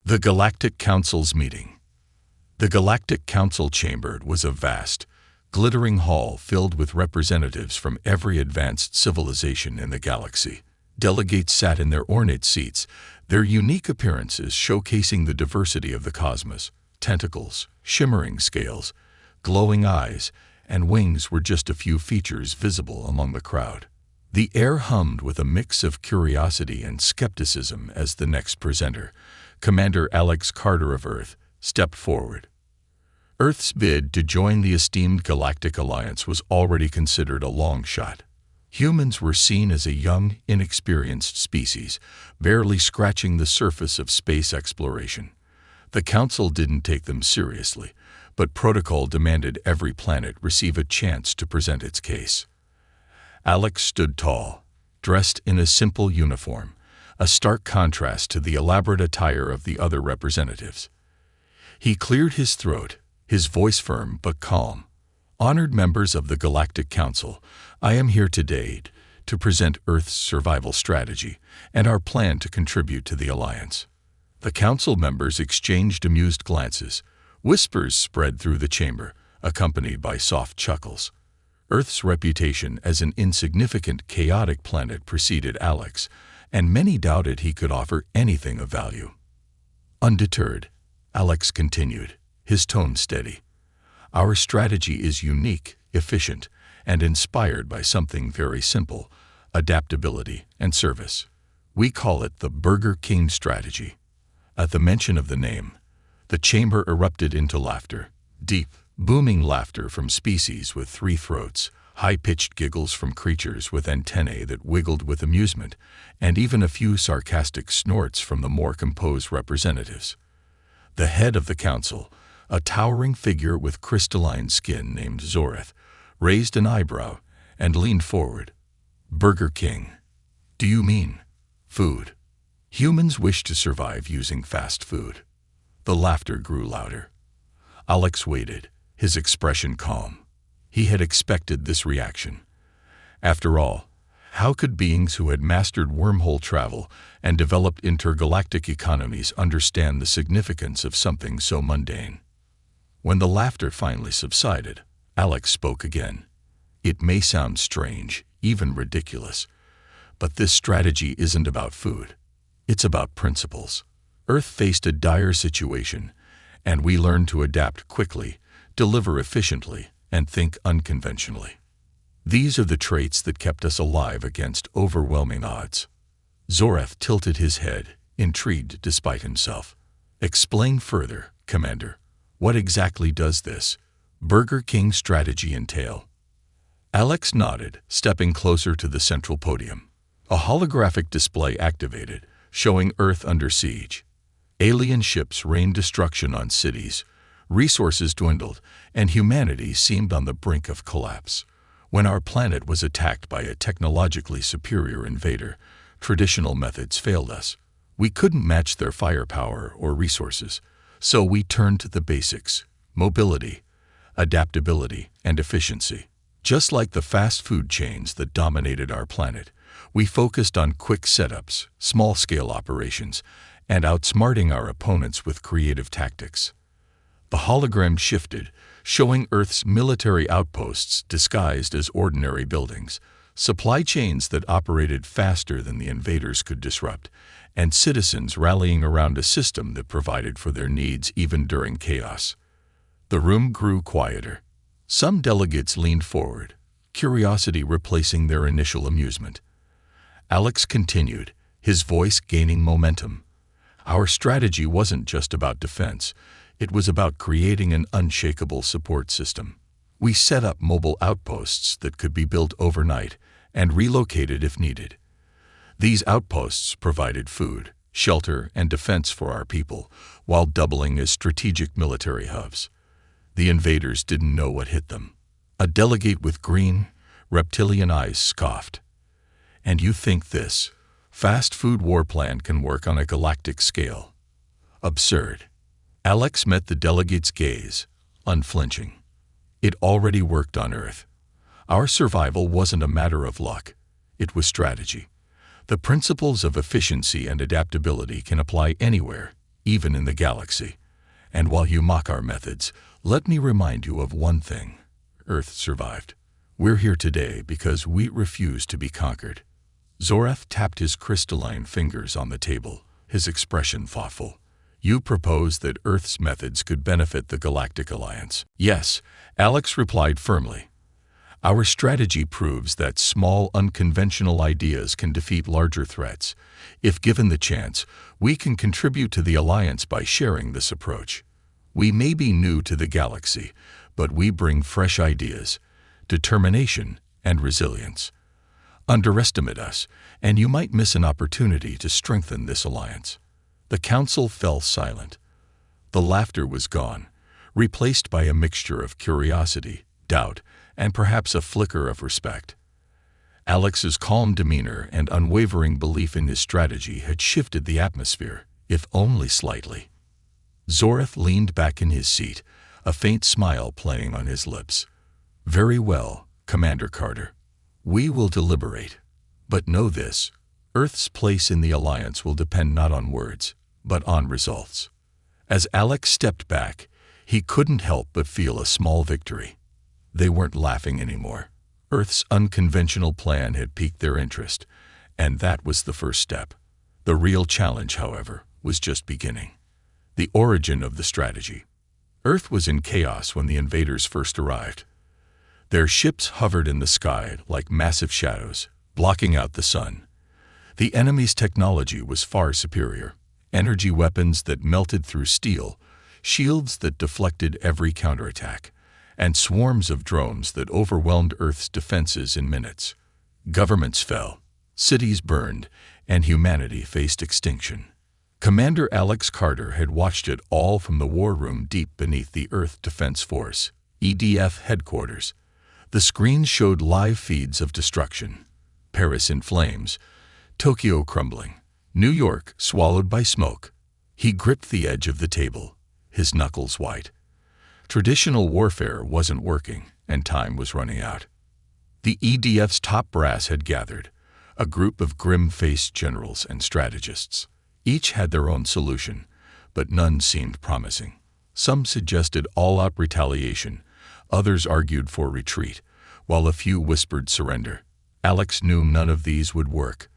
The Galactic Council's meeting. The Galactic Council chamber was a vast, glittering hall filled with representatives from every advanced civilization in the galaxy. Delegates sat in their ornate seats, their unique appearances showcasing the diversity of the cosmos. Tentacles, shimmering scales, glowing eyes, and wings were just a few features visible among the crowd. The air hummed with a mix of curiosity and skepticism as the next presenter, Commander Alex Carter of Earth, stepped forward. Earth's bid to join the esteemed Galactic Alliance was already considered a long shot. Humans were seen as a young, inexperienced species, barely scratching the surface of space exploration. The Council didn't take them seriously, but protocol demanded every planet receive a chance to present its case. Alex stood tall, dressed in a simple uniform, a stark contrast to the elaborate attire of the other representatives. He cleared his throat, his voice firm but calm. Honored members of the Galactic Council, I am here today to present Earth's survival strategy and our plan to contribute to the Alliance. The Council members exchanged amused glances. Whispers spread through the chamber, accompanied by soft chuckles. Earth's reputation as an insignificant, chaotic planet preceded Alex, and many doubted he could offer anything of value. Undeterred, Alex continued, his tone steady. Our strategy is unique, efficient, and inspired by something very simple: adaptability and service. We call it the Burger King strategy. At the mention of the name, the chamber erupted into laughter. Deep, booming laughter from species with three throats, high-pitched giggles from creatures with antennae that wiggled with amusement, and even a few sarcastic snorts from the more composed representatives. The head of the council, a towering figure with crystalline skin named Zoreth, raised an eyebrow and leaned forward. Burger King. Do you mean food? Humans wish to survive using fast food. The laughter grew louder. Alex waited, his expression calm. He had expected this reaction. After all, how could beings who had mastered wormhole travel and developed intergalactic economies understand the significance of something so mundane? When the laughter finally subsided, Alex spoke again. It may sound strange, even ridiculous, but this strategy isn't about food. It's about principles. Earth faced a dire situation, and we learned to adapt quickly, deliver efficiently, and think unconventionally. These are the traits that kept us alive against overwhelming odds. Zoreth tilted his head, intrigued despite himself. Explain further, Commander. What exactly does this Burger King strategy entail? Alex nodded, stepping closer to the central podium. A holographic display activated, showing Earth under siege. Alien ships rained destruction on cities, resources dwindled, and humanity seemed on the brink of collapse. When our planet was attacked by a technologically superior invader, traditional methods failed us. We couldn't match their firepower or resources, so we turned to the basics: mobility, adaptability, and efficiency. Just like the fast food chains that dominated our planet, we focused on quick setups, small-scale operations, and outsmarting our opponents with creative tactics. The hologram shifted, showing Earth's military outposts disguised as ordinary buildings, supply chains that operated faster than the invaders could disrupt, and citizens rallying around a system that provided for their needs even during chaos. The room grew quieter. Some delegates leaned forward, curiosity replacing their initial amusement. Alex continued, his voice gaining momentum. Our strategy wasn't just about defense. It was about creating an unshakable support system. We set up mobile outposts that could be built overnight and relocated if needed. These outposts provided food, shelter, and defense for our people, while doubling as strategic military hubs. The invaders didn't know what hit them. A delegate with green, reptilian eyes scoffed. And you think this fast food war plan can work on a galactic scale? Absurd. Alex met the delegate's gaze, unflinching. It already worked on Earth. Our survival wasn't a matter of luck. It was strategy. The principles of efficiency and adaptability can apply anywhere, even in the galaxy. And while you mock our methods, let me remind you of one thing. Earth survived. We're here today because we refuse to be conquered. Zorath tapped his crystalline fingers on the table, his expression thoughtful. You propose that Earth's methods could benefit the Galactic Alliance. Yes, Alex replied firmly. Our strategy proves that small, unconventional ideas can defeat larger threats. If given the chance, we can contribute to the Alliance by sharing this approach. We may be new to the galaxy, but we bring fresh ideas, determination, and resilience. Underestimate us, and you might miss an opportunity to strengthen this alliance. The council fell silent. The laughter was gone, replaced by a mixture of curiosity, doubt, and perhaps a flicker of respect. Alex's calm demeanor and unwavering belief in his strategy had shifted the atmosphere, if only slightly. Zorath leaned back in his seat, a faint smile playing on his lips. Very well, Commander Carter. We will deliberate. But know this, Earth's place in the Alliance will depend not on words, but on results. As Alex stepped back, he couldn't help but feel a small victory. They weren't laughing anymore. Earth's unconventional plan had piqued their interest, and that was the first step. The real challenge, however, was just beginning. The origin of the strategy. Earth was in chaos when the invaders first arrived. Their ships hovered in the sky like massive shadows, blocking out the sun. The enemy's technology was far superior. Energy weapons that melted through steel, shields that deflected every counterattack, and swarms of drones that overwhelmed Earth's defenses in minutes. Governments fell, cities burned, and humanity faced extinction. Commander Alex Carter had watched it all from the war room deep beneath the Earth Defense Force, EDF headquarters. The screens showed live feeds of destruction. Paris in flames, Tokyo crumbling, New York swallowed by smoke. He gripped the edge of the table, his knuckles white. Traditional warfare wasn't working, and time was running out. The EDF's top brass had gathered, a group of grim-faced generals and strategists. Each had their own solution, but none seemed promising. Some suggested all-out retaliation, others argued for retreat, while a few whispered surrender. Alex knew none of these would work.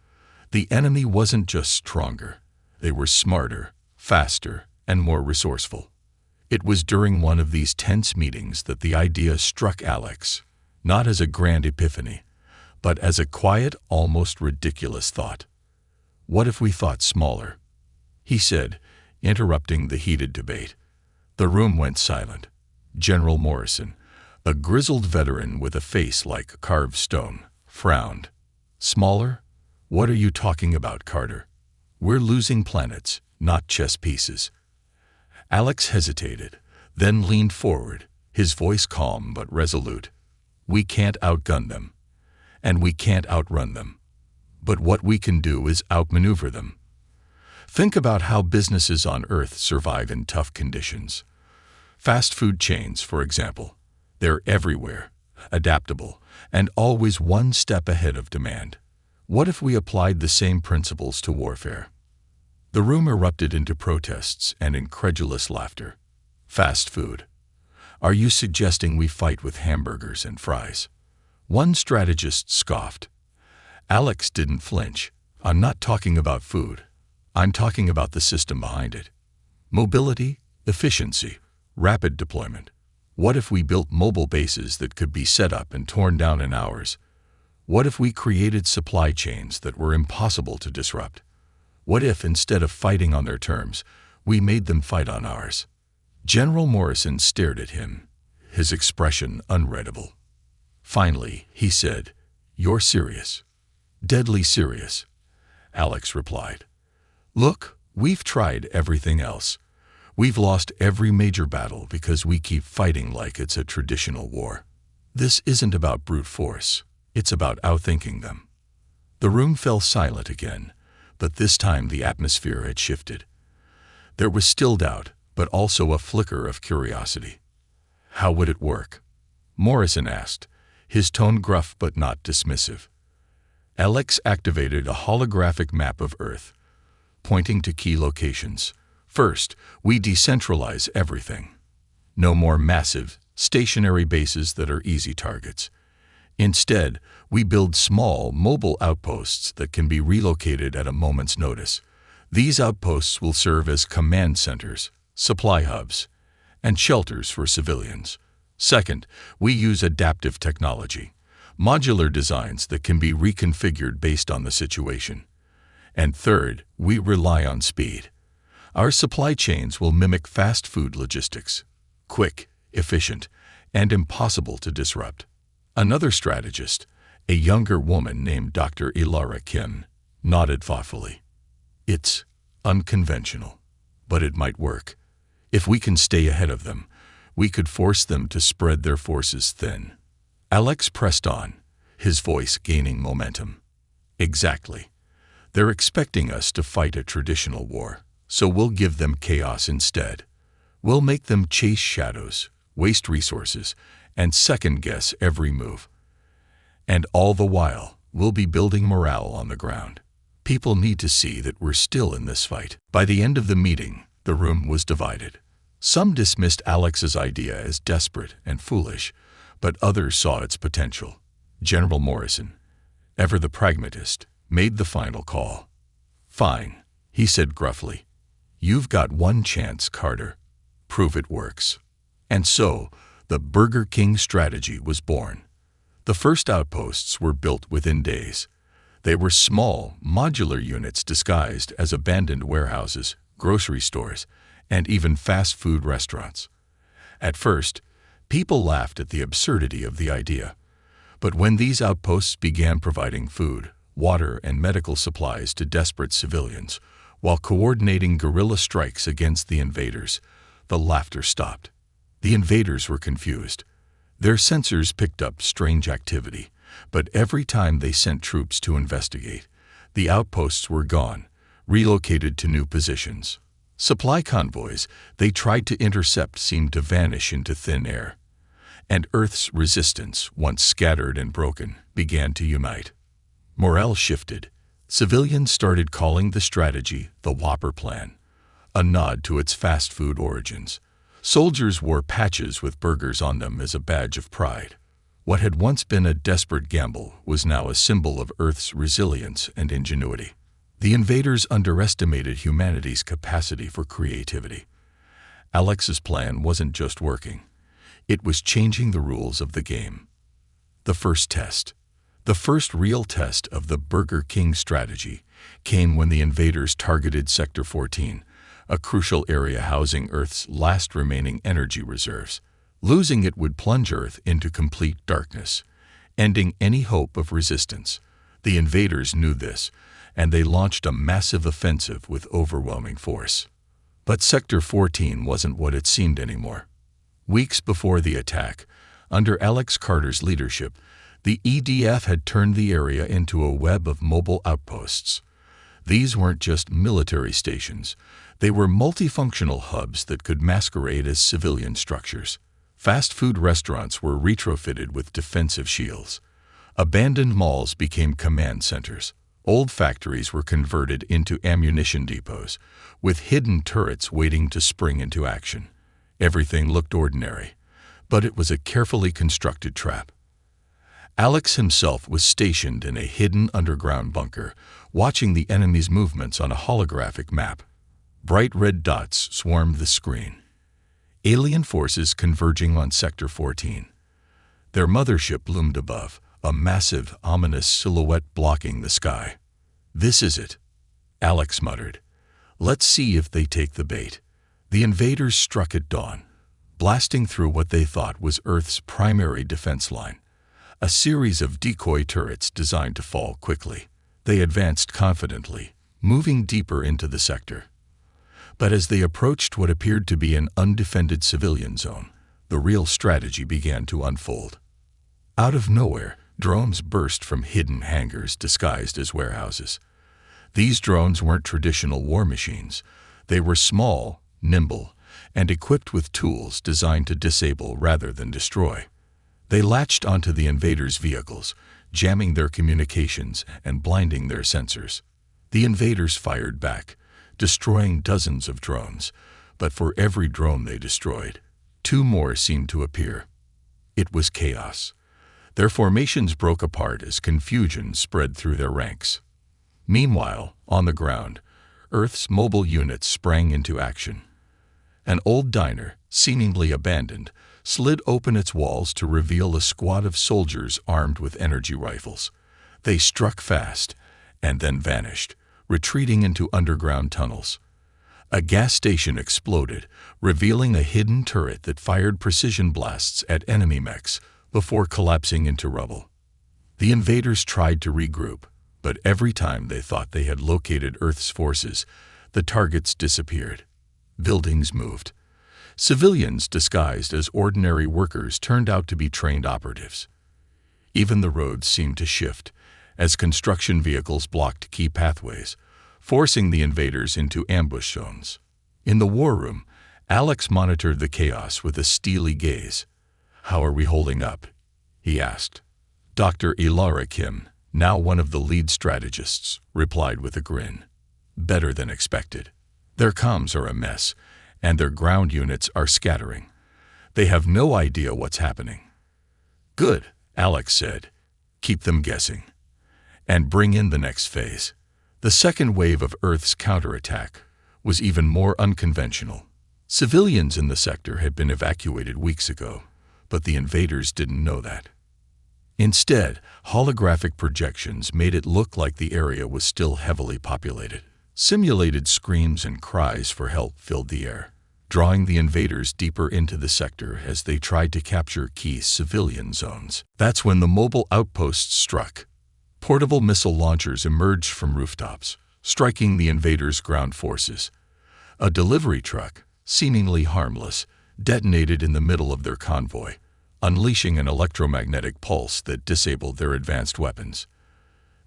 The enemy wasn't just stronger. They were smarter, faster, and more resourceful. It was during one of these tense meetings that the idea struck Alex, not as a grand epiphany, but as a quiet, almost ridiculous thought. What if we thought smaller? He said, interrupting the heated debate. The room went silent. General Morrison, a grizzled veteran with a face like carved stone, frowned. Smaller? What are you talking about, Carter? We're losing planets, not chess pieces. Alex hesitated, then leaned forward, his voice calm but resolute. We can't outgun them, and we can't outrun them. But what we can do is outmaneuver them. Think about how businesses on Earth survive in tough conditions. Fast food chains, for example. They're everywhere, adaptable, and always one step ahead of demand. What if we applied the same principles to warfare? The room erupted into protests and incredulous laughter. Fast food. Are you suggesting we fight with hamburgers and fries? One strategist scoffed. Alex didn't flinch. I'm not talking about food. I'm talking about the system behind it. Mobility, efficiency, rapid deployment. What if we built mobile bases that could be set up and torn down in hours? What if we created supply chains that were impossible to disrupt? What if, instead of fighting on their terms, we made them fight on ours? General Morrison stared at him, his expression unreadable. Finally, he said, "You're serious." "Deadly serious," Alex replied. "Look, we've tried everything else. We've lost every major battle because we keep fighting like it's a traditional war. This isn't about brute force. It's about outthinking them." The room fell silent again, but this time the atmosphere had shifted. There was still doubt, but also a flicker of curiosity. How would it work? Morrison asked, his tone gruff but not dismissive. Alex activated a holographic map of Earth, pointing to key locations. First, we decentralize everything. No more massive, stationary bases that are easy targets. Instead, we build small, mobile outposts that can be relocated at a moment's notice. These outposts will serve as command centers, supply hubs, and shelters for civilians. Second, we use adaptive technology, modular designs that can be reconfigured based on the situation. And third, we rely on speed. Our supply chains will mimic fast food logistics, quick, efficient, and impossible to disrupt. Another strategist, a younger woman named Dr. Ilara Kim, nodded thoughtfully. It's unconventional, but it might work. If we can stay ahead of them, we could force them to spread their forces thin. Alex pressed on, his voice gaining momentum. Exactly. They're expecting us to fight a traditional war, so we'll give them chaos instead. We'll make them chase shadows, waste resources, and second-guess every move. And all the while, we'll be building morale on the ground. People need to see that we're still in this fight. By the end of the meeting, the room was divided. Some dismissed Alex's idea as desperate and foolish, but others saw its potential. General Morrison, ever the pragmatist, made the final call. "Fine," he said gruffly. "You've got one chance, Carter. Prove it works." And so, the Burger King strategy was born. The first outposts were built within days. They were small, modular units disguised as abandoned warehouses, grocery stores, and even fast food restaurants. At first, people laughed at the absurdity of the idea. But when these outposts began providing food, water, and medical supplies to desperate civilians, while coordinating guerrilla strikes against the invaders, the laughter stopped. The invaders were confused. Their sensors picked up strange activity, but every time they sent troops to investigate, the outposts were gone, relocated to new positions. Supply convoys they tried to intercept seemed to vanish into thin air. And Earth's resistance, once scattered and broken, began to unite. Morale shifted. Civilians started calling the strategy the Whopper Plan, a nod to its fast food origins. Soldiers wore patches with burgers on them as a badge of pride. What had once been a desperate gamble was now a symbol of Earth's resilience and ingenuity. The invaders underestimated humanity's capacity for creativity. Alex's plan wasn't just working. It was changing the rules of the game. The first test, the first real test of the Burger King strategy, came when the invaders targeted Sector 14, a crucial area housing Earth's last remaining energy reserves. Losing it would plunge Earth into complete darkness, ending any hope of resistance. The invaders knew this, and they launched a massive offensive with overwhelming force. But Sector 14 wasn't what it seemed anymore. Weeks before the attack, under Alex Carter's leadership, the EDF had turned the area into a web of mobile outposts. These weren't just military stations. They were multifunctional hubs that could masquerade as civilian structures. Fast food restaurants were retrofitted with defensive shields. Abandoned malls became command centers. Old factories were converted into ammunition depots, with hidden turrets waiting to spring into action. Everything looked ordinary, but it was a carefully constructed trap. Alex himself was stationed in a hidden underground bunker, watching the enemy's movements on a holographic map. Bright red dots swarmed the screen. Alien forces converging on Sector 14. Their mothership loomed above, a massive, ominous silhouette blocking the sky. "This is it," Alex muttered. "Let's see if they take the bait." The invaders struck at dawn, blasting through what they thought was Earth's primary defense line, a series of decoy turrets designed to fall quickly. They advanced confidently, moving deeper into the sector. But as they approached what appeared to be an undefended civilian zone, the real strategy began to unfold. Out of nowhere, drones burst from hidden hangars disguised as warehouses. These drones weren't traditional war machines. They were small, nimble, and equipped with tools designed to disable rather than destroy. They latched onto the invaders' vehicles, jamming their communications and blinding their sensors. The invaders fired back, destroying dozens of drones. But for every drone they destroyed, two more seemed to appear. It was chaos. Their formations broke apart as confusion spread through their ranks. Meanwhile, on the ground, Earth's mobile units sprang into action. An old diner, seemingly abandoned, slid open its walls to reveal a squad of soldiers armed with energy rifles. They struck fast and then vanished, retreating into underground tunnels. A gas station exploded, revealing a hidden turret that fired precision blasts at enemy mechs before collapsing into rubble. The invaders tried to regroup, but every time they thought they had located Earth's forces, the targets disappeared. Buildings moved. Civilians disguised as ordinary workers turned out to be trained operatives. Even the roads seemed to shift, as construction vehicles blocked key pathways, forcing the invaders into ambush zones. In the war room, Alex monitored the chaos with a steely gaze. "How are we holding up?" he asked. Dr. Ilara Kim, now one of the lead strategists, replied with a grin. "Better than expected. Their comms are a mess, and their ground units are scattering. They have no idea what's happening." "Good," Alex said. "Keep them guessing. And bring in the next phase." The second wave of Earth's counterattack was even more unconventional. Civilians in the sector had been evacuated weeks ago, but the invaders didn't know that. Instead, holographic projections made it look like the area was still heavily populated. Simulated screams and cries for help filled the air, drawing the invaders deeper into the sector as they tried to capture key civilian zones. That's when the mobile outposts struck. Portable missile launchers emerged from rooftops, striking the invaders' ground forces. A delivery truck, seemingly harmless, detonated in the middle of their convoy, unleashing an electromagnetic pulse that disabled their advanced weapons.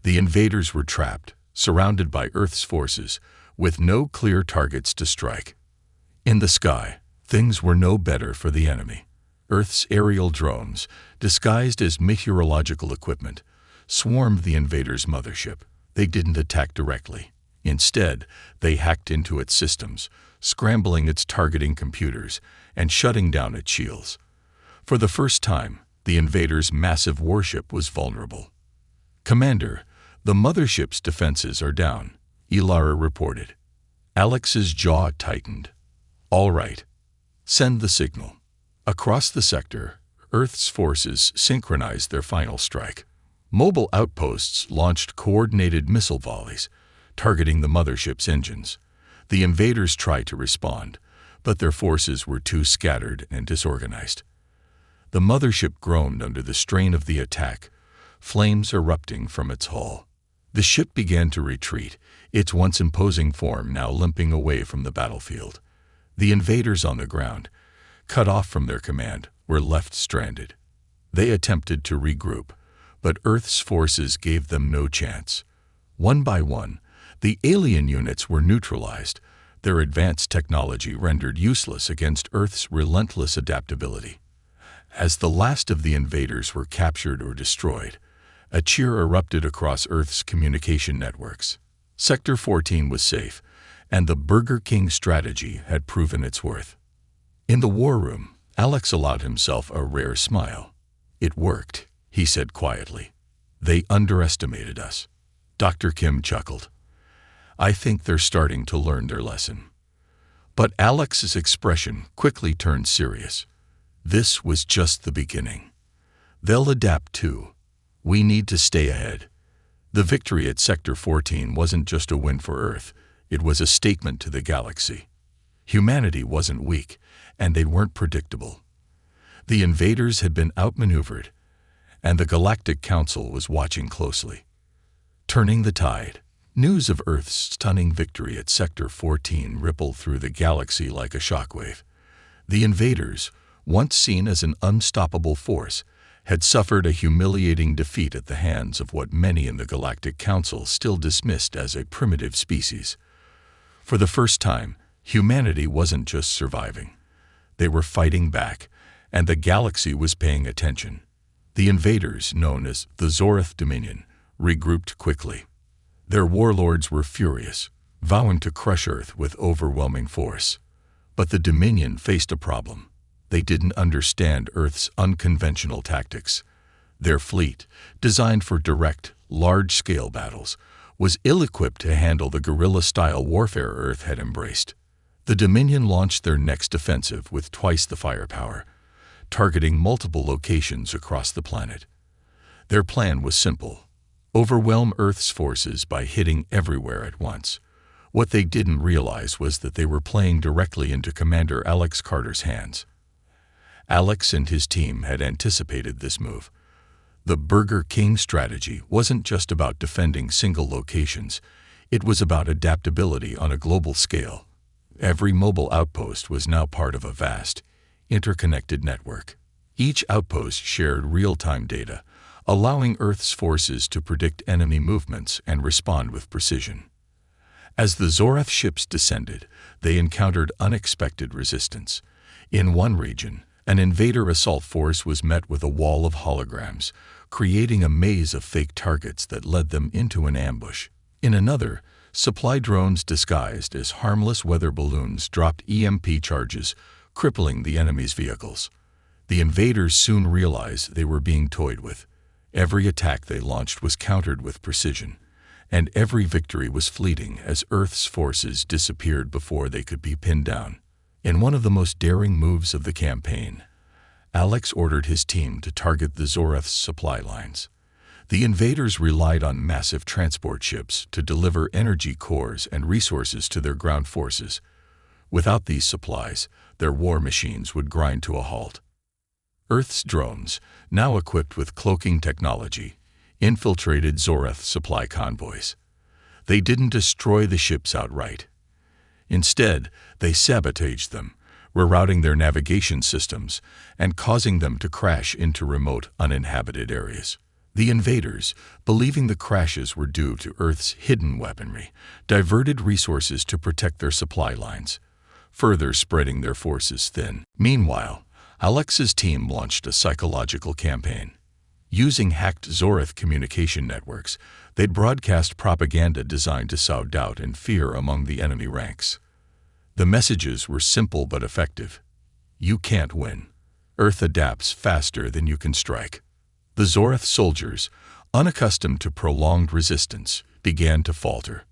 The invaders were trapped, surrounded by Earth's forces, with no clear targets to strike. In the sky, things were no better for the enemy. Earth's aerial drones, disguised as meteorological equipment, swarmed the invaders' mothership. They didn't attack directly. Instead, they hacked into its systems, scrambling its targeting computers and shutting down its shields. For the first time, the invaders' massive warship was vulnerable. "Commander, the mothership's defenses are down," Ilara reported. Alex's jaw tightened. "All right. Send the signal." Across the sector, Earth's forces synchronized their final strike. Mobile outposts launched coordinated missile volleys, targeting the mothership's engines. The invaders tried to respond, but their forces were too scattered and disorganized. The mothership groaned under the strain of the attack, flames erupting from its hull. The ship began to retreat, its once imposing form now limping away from the battlefield. The invaders on the ground, cut off from their command, were left stranded. They attempted to regroup, but Earth's forces gave them no chance. One by one, the alien units were neutralized, their advanced technology rendered useless against Earth's relentless adaptability. As the last of the invaders were captured or destroyed, a cheer erupted across Earth's communication networks. Sector 14 was safe, and the Burger King strategy had proven its worth. In the war room, Alex allowed himself a rare smile. "It worked," he said quietly. "They underestimated us." Dr. Kim chuckled. "I think they're starting to learn their lesson." But Alex's expression quickly turned serious. This was just the beginning. They'll adapt too. We need to stay ahead. The victory at Sector 14 wasn't just a win for Earth, it was a statement to the galaxy. Humanity wasn't weak, and they weren't predictable. The invaders had been outmaneuvered, and the Galactic Council was watching closely. Turning the tide, news of Earth's stunning victory at Sector 14 rippled through the galaxy like a shockwave. The invaders, once seen as an unstoppable force, had suffered a humiliating defeat at the hands of what many in the Galactic Council still dismissed as a primitive species. For the first time, humanity wasn't just surviving. They were fighting back, and the galaxy was paying attention. The invaders, known as the Zorath Dominion, regrouped quickly. Their warlords were furious. vowing to crush Earth with overwhelming force. But the Dominion faced a problem. They didn't understand Earth's unconventional tactics. Their fleet, designed for direct, large-scale battles, was ill-equipped to handle the guerrilla-style warfare Earth had embraced. The Dominion launched their next offensive with twice the firepower, targeting multiple locations across the planet. Their plan was simple: overwhelm Earth's forces by hitting everywhere at once. What they didn't realize was that they were playing directly into Commander Alex Carter's hands. Alex and his team had anticipated this move. The Burger King strategy wasn't just about defending single locations. It was about adaptability on a global scale. Every mobile outpost was now part of a vast, interconnected network. Each outpost shared real-time data, allowing Earth's forces to predict enemy movements and respond with precision. As the Zorath ships descended, they encountered unexpected resistance. In one region, an invader assault force was met with a wall of holograms, creating a maze of fake targets that led them into an ambush. In another, supply drones disguised as harmless weather balloons dropped EMP charges, crippling the enemy's vehicles. The invaders soon realized they were being toyed with. Every attack they launched was countered with precision, and every victory was fleeting as Earth's forces disappeared before they could be pinned down. In one of the most daring moves of the campaign, Alex ordered his team to target the Zorath's supply lines. The invaders relied on massive transport ships to deliver energy cores and resources to their ground forces. Without these supplies, their war machines would grind to a halt. Earth's drones, now equipped with cloaking technology, infiltrated Zorath supply convoys. They didn't destroy the ships outright. Instead, they sabotaged them, rerouting their navigation systems and causing them to crash into remote, uninhabited areas. The invaders, believing the crashes were due to Earth's hidden weaponry, diverted resources to protect their supply lines, further spreading their forces thin. Meanwhile, Alex's team launched a psychological campaign. Using hacked Zorath communication networks, they'd broadcast propaganda designed to sow doubt and fear among the enemy ranks. The messages were simple but effective. You can't win. Earth adapts faster than you can strike. The Zorath soldiers, unaccustomed to prolonged resistance, began to falter.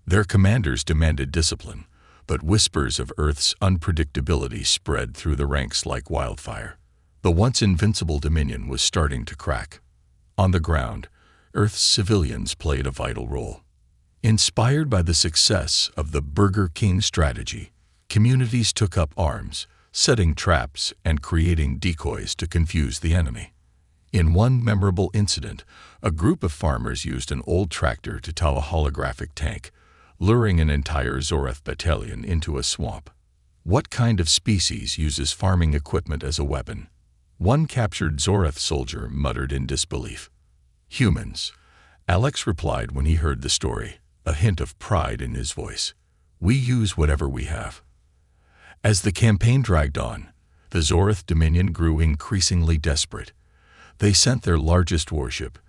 Their commanders demanded discipline, but whispers of Earth's unpredictability spread through the ranks like wildfire. The once invincible Dominion was starting to crack. On the ground, Earth's civilians played a vital role. Inspired by the success of the Burger King strategy, communities took up arms, setting traps and creating decoys to confuse the enemy. In one memorable incident, a group of farmers used an old tractor to tow a holographic tank, luring an entire Zorath battalion into a swamp. What kind of species uses farming equipment as a weapon? One captured Zorath soldier muttered in disbelief. Humans, Alex replied when he heard the story, a hint of pride in his voice. We use whatever we have. As the campaign dragged on, the Zorath Dominion grew increasingly desperate. They sent their largest warship,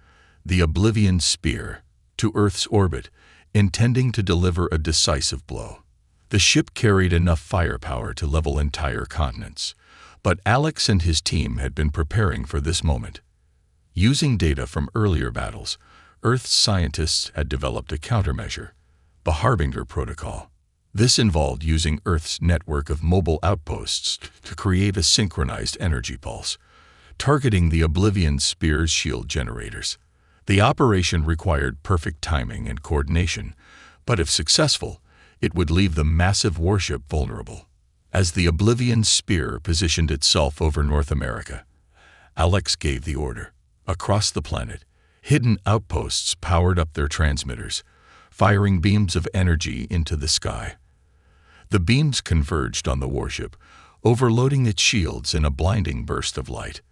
the Oblivion Spear, to Earth's orbit, intending to deliver a decisive blow. The ship carried enough firepower to level entire continents, but Alex and his team had been preparing for this moment. Using data from earlier battles, Earth's scientists had developed a countermeasure, the Harbinger Protocol. This involved using Earth's network of mobile outposts to create a synchronized energy pulse, targeting the Oblivion Spear's shield generators. The operation required perfect timing and coordination, but if successful, it would leave the massive warship vulnerable. As the Oblivion Spear positioned itself over North America, Alex gave the order. Across the planet, hidden outposts powered up their transmitters, firing beams of energy into the sky. The beams converged on the warship, overloading its shields in a blinding burst of light.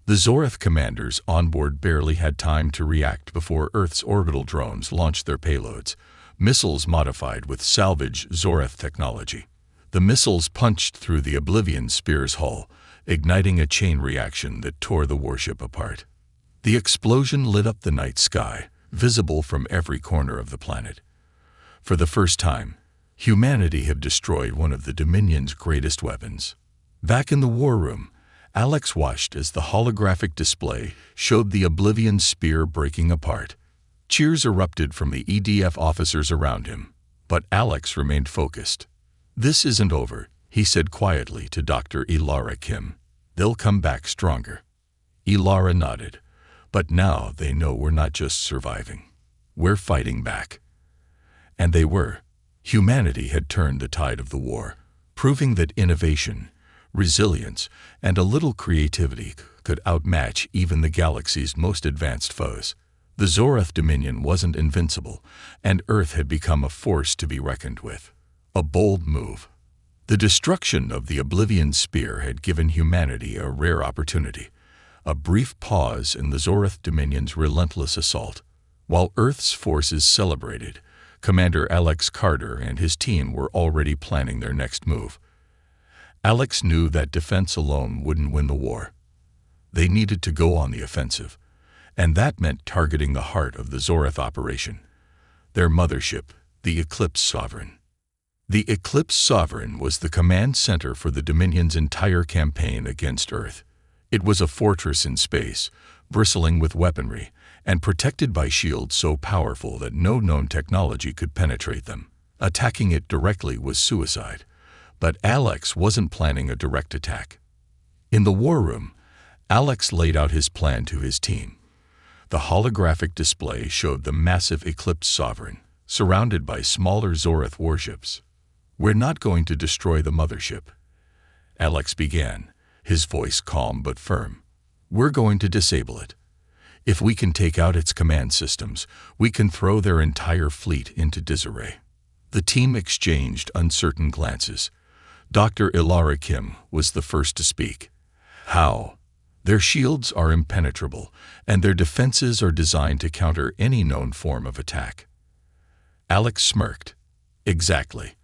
The Zorath commanders on board barely had time to react before Earth's orbital drones launched their payloads, missiles modified with salvage Zorath technology. The missiles punched through the Oblivion Spear's hull, igniting a chain reaction that tore the warship apart. The explosion lit up the night sky, visible from every corner of the planet. For the first time, humanity had destroyed one of the Dominion's greatest weapons. Back in the war room, Alex watched as the holographic display showed the Oblivion spear breaking apart. Cheers erupted from the EDF officers around him, but Alex remained focused. "This isn't over," he said quietly to Dr. Ilara Kim. "They'll come back stronger." Ilara nodded. "But now they know we're not just surviving. We're fighting back." And they were. Humanity had turned the tide of the war, proving that innovation, resilience, and a little creativity could outmatch even the galaxy's most advanced foes. The Zorath Dominion wasn't invincible, and Earth had become a force to be reckoned with. A bold move. The destruction of the Oblivion Spear had given humanity a rare opportunity, a brief pause in the Zorath Dominion's relentless assault. While Earth's forces celebrated, Commander Alex Carter and his team were already planning their next move. Alex knew that defense alone wouldn't win the war. They needed to go on the offensive, and that meant targeting the heart of the Zorath operation, their mothership, the Eclipse Sovereign. The Eclipse Sovereign was the command center for the Dominion's entire campaign against Earth. It was a fortress in space, bristling with weaponry, and protected by shields so powerful that no known technology could penetrate them. Attacking it directly was suicide, but Alex wasn't planning a direct attack. In the war room, Alex laid out his plan to his team. The holographic display showed the massive Eclipse Sovereign, surrounded by smaller Zorath warships. "We're not going to destroy the mothership," Alex began, his voice calm but firm. "We're going to disable it. If we can take out its command systems, we can throw their entire fleet into disarray." The team exchanged uncertain glances. Dr. Ilara Kim was the first to speak. "How?" "Their shields are impenetrable, and their defenses are designed to counter any known form of attack." Alex smirked. "Exactly.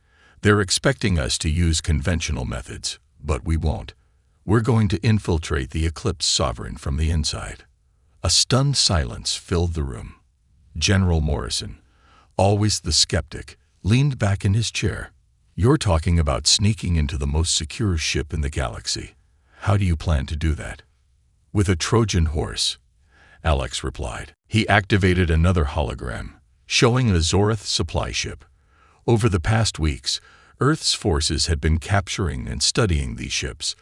They're expecting us to use conventional methods, but we won't. We're going to infiltrate the Eclipse Sovereign from the inside." A stunned silence filled the room. General Morrison, always the skeptic, leaned back in his chair. "You're talking about sneaking into the most secure ship in the galaxy. How do you plan to do that?" "With a Trojan horse," Alex replied. He activated another hologram, showing a Zorath supply ship. Over the past weeks, Earth's forces had been capturing and studying these ships,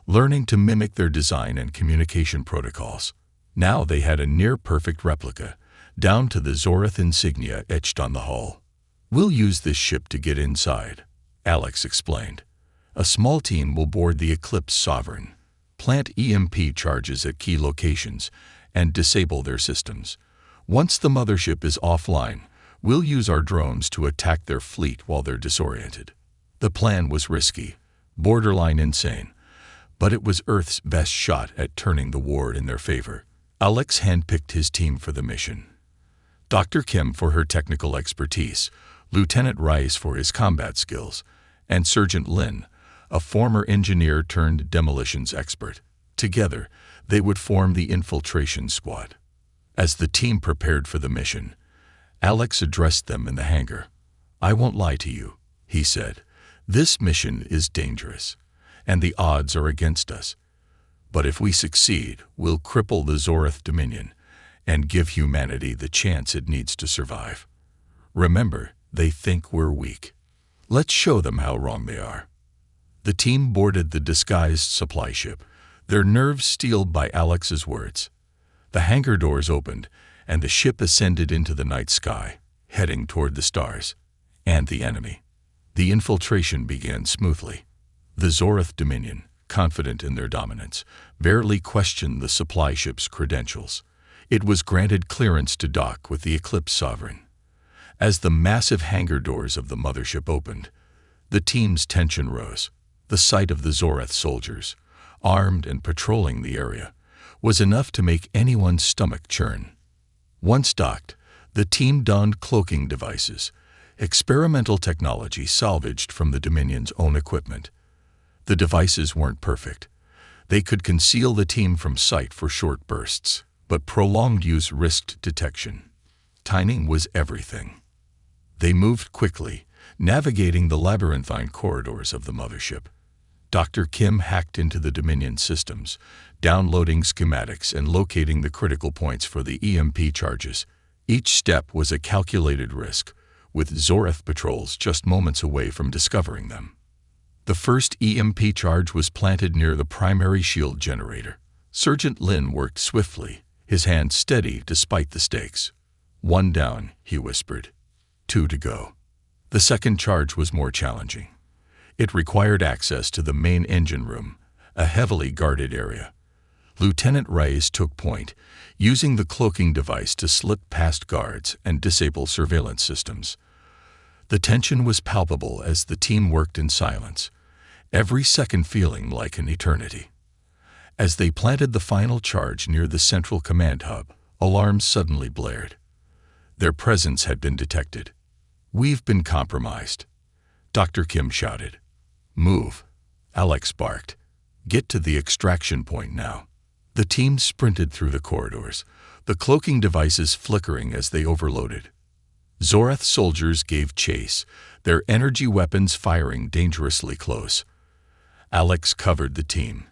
learning to mimic their design and communication protocols. Now they had a near-perfect replica, down to the Zorath insignia etched on the hull. "We'll use this ship to get inside," Alex explained. "A small team will board the Eclipse Sovereign, plant EMP charges at key locations, and disable their systems. Once the mothership is offline, we'll use our drones to attack their fleet while they're disoriented." The plan was risky, borderline insane, but it was Earth's best shot at turning the war in their favor. Alex handpicked his team for the mission. Dr. Kim for her technical expertise, Lieutenant Rice for his combat skills, and Sergeant Lin, a former engineer turned demolitions expert. Together, they would form the infiltration squad. As the team prepared for the mission, Alex addressed them in the hangar. "I won't lie to you," he said. "This mission is dangerous, and the odds are against us. But if we succeed, we'll cripple the Zorath Dominion and give humanity the chance it needs to survive. Remember, they think we're weak. Let's show them how wrong they are." The team boarded the disguised supply ship, their nerves steeled by Alex's words. The hangar doors opened, and the ship ascended into the night sky, heading toward the stars and the enemy. The infiltration began smoothly. The Zorath Dominion, confident in their dominance, barely questioned the supply ship's credentials. It was granted clearance to dock with the Eclipse Sovereign. As the massive hangar doors of the mothership opened, the team's tension rose. The sight of the Zorath soldiers, armed and patrolling the area, was enough to make anyone's stomach churn. Once docked, the team donned cloaking devices, experimental technology salvaged from the Dominion's own equipment. The devices weren't perfect. They could conceal the team from sight for short bursts, but prolonged use risked detection. Timing was everything. They moved quickly, navigating the labyrinthine corridors of the mothership. Dr. Kim hacked into the Dominion systems, downloading schematics and locating the critical points for the EMP charges. Each step was a calculated risk, with Zorath patrols just moments away from discovering them. The first EMP charge was planted near the primary shield generator. Sergeant Lin worked swiftly, his hand steady despite the stakes. 1 down, he whispered. 2 to go. The second charge was more challenging. It required access to the main engine room, a heavily guarded area. Lieutenant Reyes took point, using the cloaking device to slip past guards and disable surveillance systems. The tension was palpable as the team worked in silence, every second feeling like an eternity. As they planted the final charge near the central command hub, alarms suddenly blared. Their presence had been detected. "We've been compromised," Dr. Kim shouted. "Move," Alex barked. "Get to the extraction point now." The team sprinted through the corridors, the cloaking devices flickering as they overloaded. Zorath soldiers gave chase, their energy weapons firing dangerously close. Alex covered the team,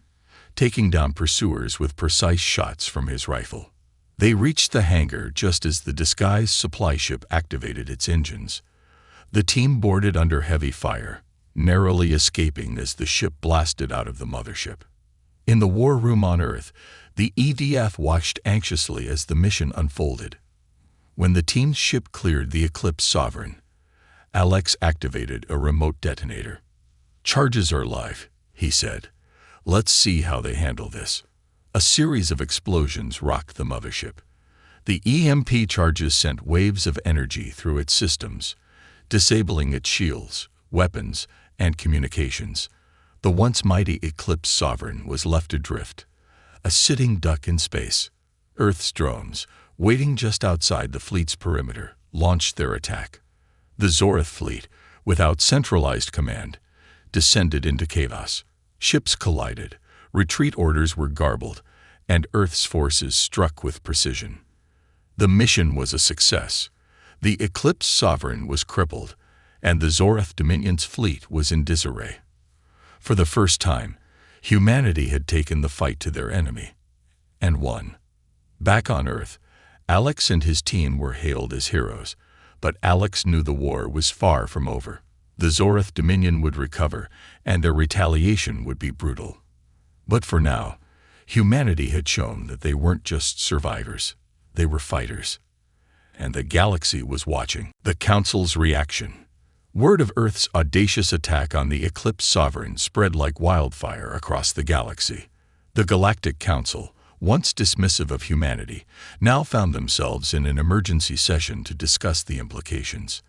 taking down pursuers with precise shots from his rifle. They reached the hangar just as the disguised supply ship activated its engines. The team boarded under heavy fire, narrowly escaping as the ship blasted out of the mothership. In the war room on Earth, the EDF watched anxiously as the mission unfolded. When the team's ship cleared the Eclipse Sovereign, Alex activated a remote detonator. "Charges are live," he said. "Let's see how they handle this." A series of explosions rocked the mothership. The EMP charges sent waves of energy through its systems, disabling its shields, weapons, and communications. The once mighty Eclipse Sovereign was left adrift, a sitting duck in space. Earth's drones, waiting just outside the fleet's perimeter, launched their attack. The Zorath fleet, without centralized command, descended into chaos. Ships collided, retreat orders were garbled, and Earth's forces struck with precision. The mission was a success. The Eclipse Sovereign was crippled, and the Zorath Dominion's fleet was in disarray. For the first time, humanity had taken the fight to their enemy, and won. Back on Earth, Alex and his team were hailed as heroes, but Alex knew the war was far from over. The Zorath Dominion would recover, and their retaliation would be brutal. But for now, humanity had shown that they weren't just survivors, they were fighters. And the galaxy was watching. The Council's reaction. Word of Earth's audacious attack on the Eclipse Sovereign spread like wildfire across the galaxy. The Galactic Council, once dismissive of humanity, now found themselves in an emergency session to discuss the implications.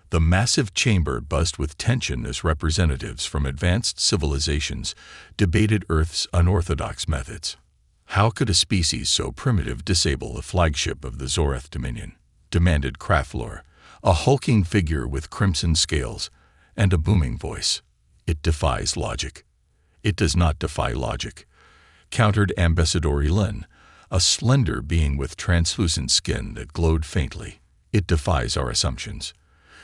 The massive chamber buzzed with tension as representatives from advanced civilizations debated Earth's unorthodox methods. How could a species so primitive disable the flagship of the Zorath Dominion? Demanded Kraflor, a hulking figure with crimson scales and a booming voice. "It defies logic." "It does not defy logic," countered Ambassador Lin, a slender being with translucent skin that glowed faintly. "It defies our assumptions.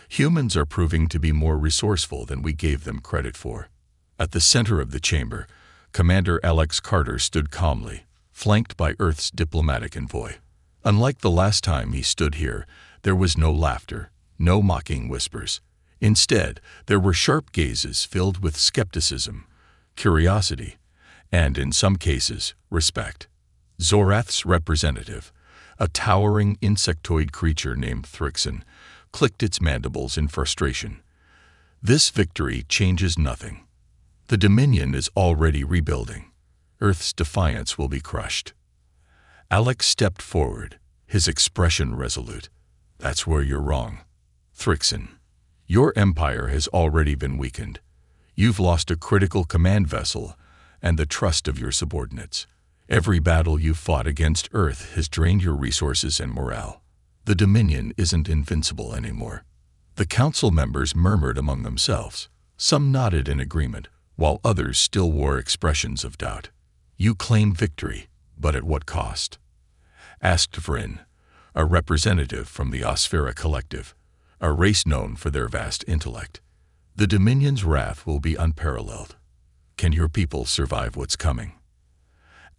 Humans are proving to be more resourceful than we gave them credit for." At the center of the chamber, Commander Alex Carter stood calmly, flanked by Earth's diplomatic envoy. Unlike the last time he stood here, there was no laughter, no mocking whispers. Instead, there were sharp gazes filled with skepticism, curiosity, and, in some cases, respect. Zorath's representative, a towering insectoid creature named Thrixon, clicked its mandibles in frustration. "This victory changes nothing. The Dominion is already rebuilding. Earth's defiance will be crushed." Alex stepped forward, his expression resolute. "That's where you're wrong. Thrixon, your empire has already been weakened. You've lost a critical command vessel and the trust of your subordinates. Every battle you've fought against Earth has drained your resources and morale. The Dominion isn't invincible anymore." The council members murmured among themselves. Some nodded in agreement, while others still wore expressions of doubt. "You claim victory, but at what cost?" asked Vryn, a representative from the Osphera Collective, a race known for their vast intellect. The Dominion's wrath will be unparalleled. Can your people survive what's coming?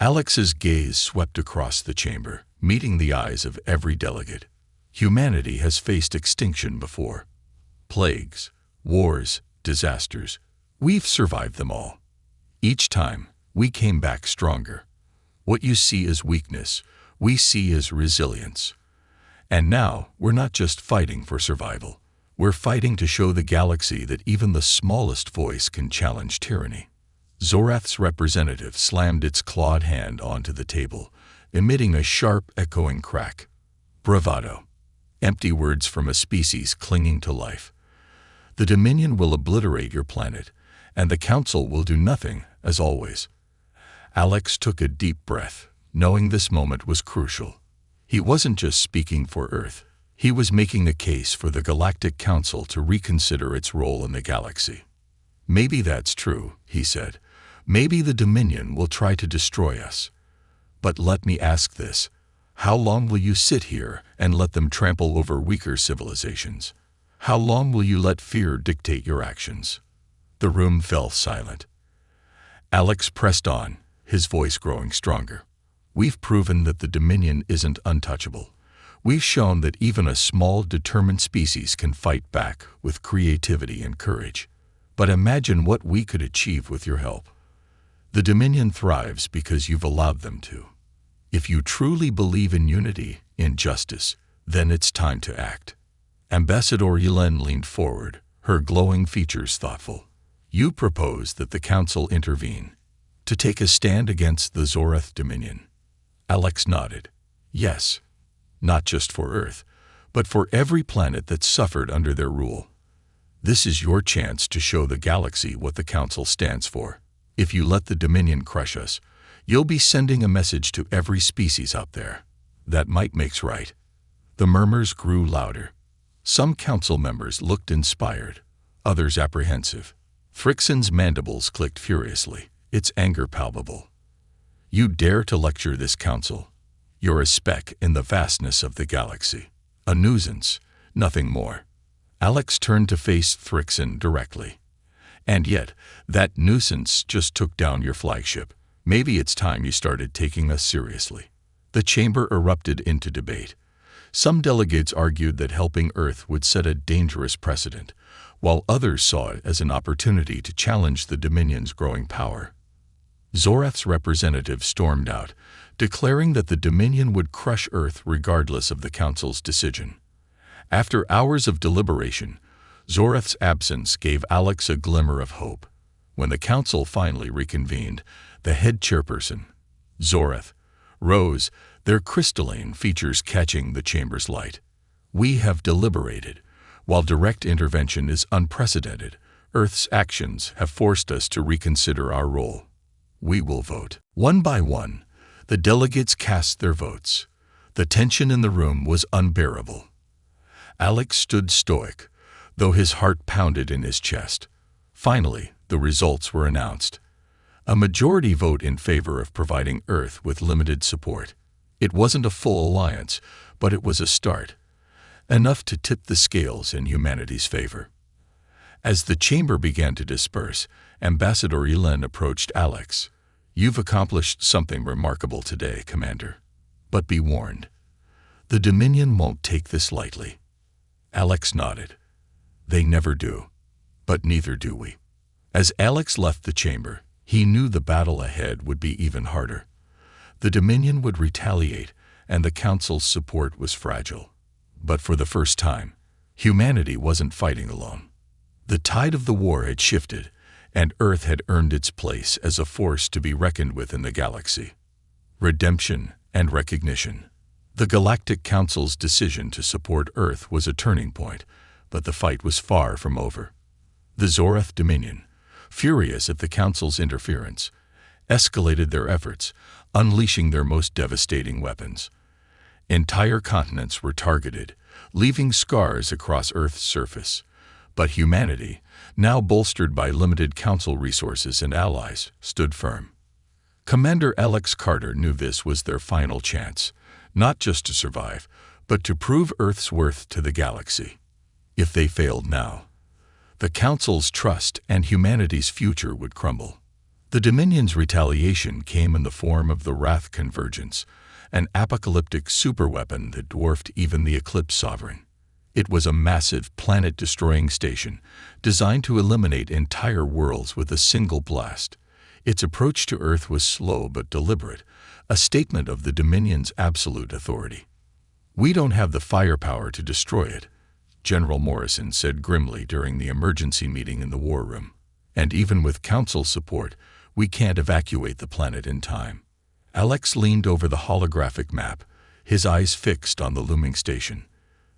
Alex's gaze swept across the chamber, meeting the eyes of every delegate. Humanity has faced extinction before. Plagues, wars, disasters. We've survived them all. Each time, we came back stronger. What you see as weakness, we see as resilience. And now, we're not just fighting for survival. We're fighting to show the galaxy that even the smallest voice can challenge tyranny. Zorath's representative slammed its clawed hand onto the table, emitting a sharp, echoing crack. Bravado. Empty words from a species clinging to life. The Dominion will obliterate your planet, and the Council will do nothing, as always. Alex took a deep breath, knowing this moment was crucial. He wasn't just speaking for Earth. He was making a case for the Galactic Council to reconsider its role in the galaxy. Maybe that's true, he said. Maybe the Dominion will try to destroy us. But let me ask this. How long will you sit here and let them trample over weaker civilizations? How long will you let fear dictate your actions? The room fell silent. Alex pressed on, his voice growing stronger. We've proven that the Dominion isn't untouchable. We've shown that even a small, determined species can fight back with creativity and courage. But imagine what we could achieve with your help. The Dominion thrives because you've allowed them to. If you truly believe in unity, in justice, then it's time to act. Ambassador Yelen leaned forward, her glowing features thoughtful. You propose that the Council intervene, to take a stand against the Zorath Dominion. Alex nodded. Yes, not just for Earth, but for every planet that suffered under their rule. This is your chance to show the galaxy what the Council stands for. If you let the Dominion crush us, you'll be sending a message to every species out there. That might makes right. The murmurs grew louder. Some council members looked inspired, others apprehensive. Phrixon's mandibles clicked furiously, its anger palpable. You dare to lecture this council? You're a speck in the vastness of the galaxy. A nuisance, nothing more. Alex turned to face Phrixon directly. And yet, that nuisance just took down your flagship. Maybe it's time you started taking us seriously. The chamber erupted into debate. Some delegates argued that helping Earth would set a dangerous precedent, while others saw it as an opportunity to challenge the Dominion's growing power. Zorath's representative stormed out, declaring that the Dominion would crush Earth regardless of the Council's decision. After hours of deliberation, Zorath's absence gave Alex a glimmer of hope. When the Council finally reconvened, the head chairperson, Zorath, rose, their crystalline features catching the chamber's light. We have deliberated. While direct intervention is unprecedented, Earth's actions have forced us to reconsider our role. We will vote. One by one, the delegates cast their votes. The tension in the room was unbearable. Alex stood stoic, though his heart pounded in his chest. Finally, the results were announced. A majority vote in favor of providing Earth with limited support. It wasn't a full alliance, but it was a start. Enough to tip the scales in humanity's favor. As the chamber began to disperse, Ambassador Yelen approached Alex. You've accomplished something remarkable today, Commander. But be warned. The Dominion won't take this lightly. Alex nodded. They never do. But neither do we. As Alex left the chamber, he knew the battle ahead would be even harder. The Dominion would retaliate, and the Council's support was fragile. But for the first time, humanity wasn't fighting alone. The tide of the war had shifted, and Earth had earned its place as a force to be reckoned with in the galaxy. Redemption and recognition. The Galactic Council's decision to support Earth was a turning point, but the fight was far from over. The Zorath Dominion, furious at the Council's interference, escalated their efforts, unleashing their most devastating weapons. Entire continents were targeted, leaving scars across Earth's surface. But humanity, now bolstered by limited Council resources and allies, stood firm. Commander Alex Carter knew this was their final chance, not just to survive, but to prove Earth's worth to the galaxy. If they failed now, the Council's trust and humanity's future would crumble. The Dominion's retaliation came in the form of the Wrath Convergence, an apocalyptic superweapon that dwarfed even the Eclipse Sovereign. It was a massive, planet-destroying station, designed to eliminate entire worlds with a single blast. Its approach to Earth was slow but deliberate, a statement of the Dominion's absolute authority. "We don't have the firepower to destroy it," General Morrison said grimly during the emergency meeting in the war room. "And even with Council support, we can't evacuate the planet in time." Alex leaned over the holographic map, his eyes fixed on the looming station.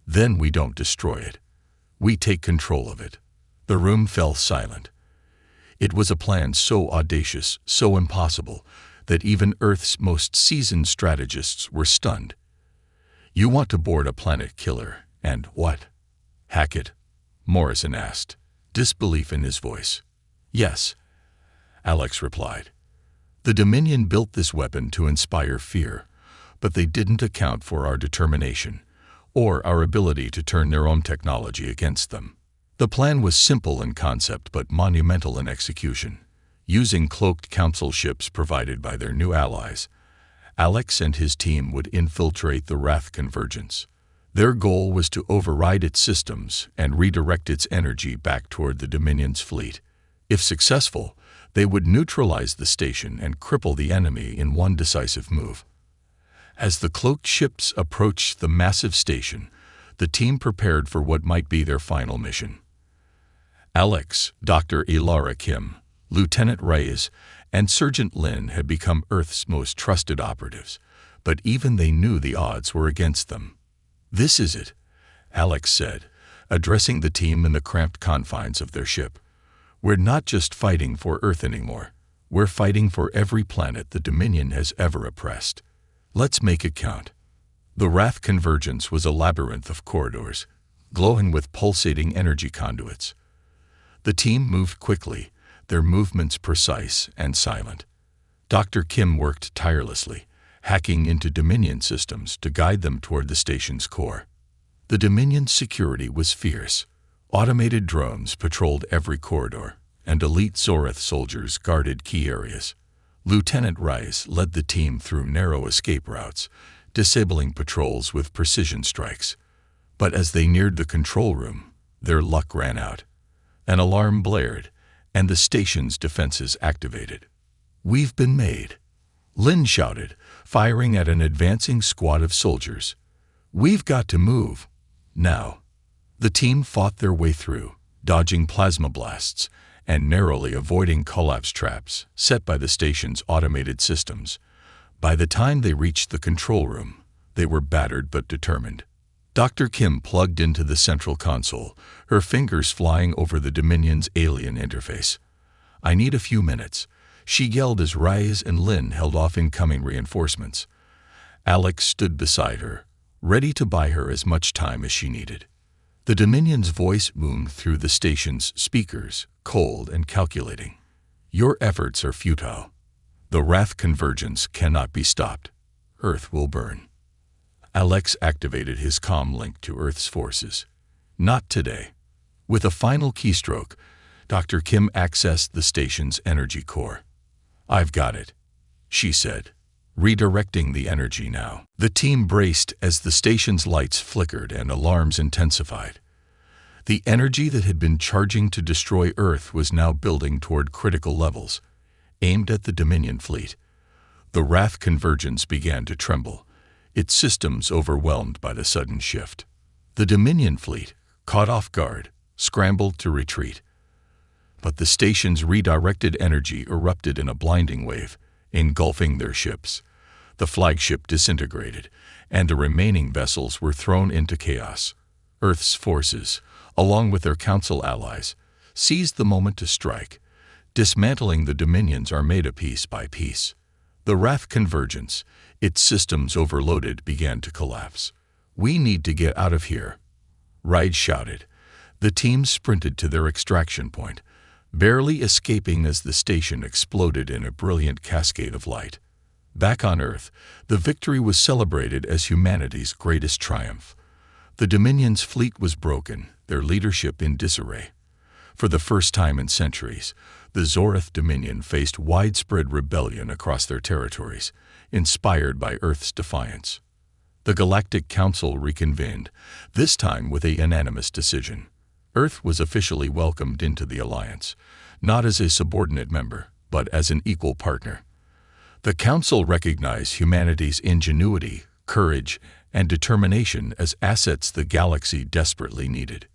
"Then we don't destroy it. We take control of it." The room fell silent. It was a plan so audacious, so impossible, that even Earth's most seasoned strategists were stunned. "You want to board a planet killer, and what? Hack it?" Morrison asked, disbelief in his voice. "Yes," Alex replied. "The Dominion built this weapon to inspire fear, but they didn't account for our determination, or our ability to turn their own technology against them. The plan was simple in concept but monumental in execution. Using cloaked Council ships provided by their new allies, Alex and his team would infiltrate the Wrath Convergence. Their goal was to override its systems and redirect its energy back toward the Dominion's fleet. If successful, they would neutralize the station and cripple the enemy in one decisive move. As the cloaked ships approached the massive station, the team prepared for what might be their final mission. Alex, Dr. Ilara Kim, Lieutenant Reyes, and Sergeant Lin had become Earth's most trusted operatives, but even they knew the odds were against them. "This is it," Alex said, addressing the team in the cramped confines of their ship. "We're not just fighting for Earth anymore. We're fighting for every planet the Dominion has ever oppressed. Let's make it count." The Wrath Convergence was a labyrinth of corridors, glowing with pulsating energy conduits. The team moved quickly, their movements precise and silent. Dr. Kim worked tirelessly, hacking into Dominion systems to guide them toward the station's core. The Dominion's security was fierce. Automated drones patrolled every corridor, and elite Zorath soldiers guarded key areas. Lieutenant Rice led the team through narrow escape routes, disabling patrols with precision strikes. But as they neared the control room, their luck ran out. An alarm blared, and the station's defenses activated. "We've been made," Lin shouted, firing at an advancing squad of soldiers. "We've got to move. Now." The team fought their way through, dodging plasma blasts and narrowly avoiding collapse traps set by the station's automated systems. By the time they reached the control room, they were battered but determined. Dr. Kim plugged into the central console, her fingers flying over the Dominion's alien interface. "I need a few minutes," she yelled as Reyes and Lin held off incoming reinforcements. Alex stood beside her, ready to buy her as much time as she needed. The Dominion's voice boomed through the station's speakers, cold and calculating. "Your efforts are futile. The Wrath Convergence cannot be stopped. Earth will burn." Alex activated his comm link to Earth's forces. "Not today." With a final keystroke, Dr. Kim accessed the station's energy core. "I've got it," she said, redirecting the energy now. The team braced as the station's lights flickered and alarms intensified. The energy that had been charging to destroy Earth was now building toward critical levels, aimed at the Dominion fleet. The Wrath Convergence began to tremble, its systems overwhelmed by the sudden shift. The Dominion fleet, caught off guard, scrambled to retreat. But the station's redirected energy erupted in a blinding wave, engulfing their ships. The flagship disintegrated, and the remaining vessels were thrown into chaos. Earth's forces, along with their Council allies, seized the moment to strike, dismantling the Dominion's armada piece by piece. The Wrath Convergence, its systems overloaded, began to collapse. "We need to get out of here," Ride shouted. The team sprinted to their extraction point, barely escaping as the station exploded in a brilliant cascade of light. Back on Earth, the victory was celebrated as humanity's greatest triumph. The Dominion's fleet was broken, their leadership in disarray. For the first time in centuries, the Zorith Dominion faced widespread rebellion across their territories, inspired by Earth's defiance. The Galactic Council reconvened, this time with a unanimous decision. Earth was officially welcomed into the alliance, not as a subordinate member, but as an equal partner. The Council recognized humanity's ingenuity, courage, and determination as assets the galaxy desperately needed.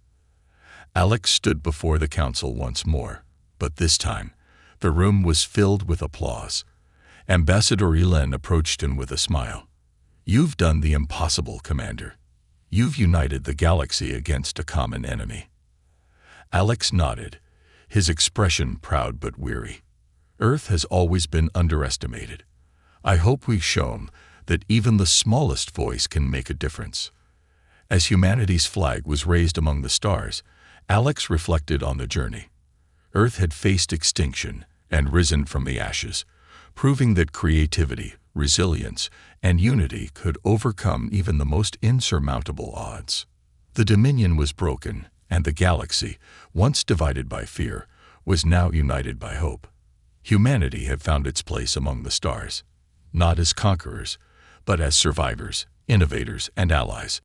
Alex stood before the Council once more, but this time, the room was filled with applause. Ambassador Elan approached him with a smile. "You've done the impossible, Commander. You've united the galaxy against a common enemy." Alex nodded, his expression proud but weary. Earth has always been underestimated. I hope we've shown that even the smallest voice can make a difference. As humanity's flag was raised among the stars, Alex reflected on the journey. Earth had faced extinction and risen from the ashes, proving that creativity, resilience, and unity could overcome even the most insurmountable odds. The Dominion was broken, and the galaxy, once divided by fear, was now united by hope. Humanity had found its place among the stars, not as conquerors, but as survivors, innovators, and allies.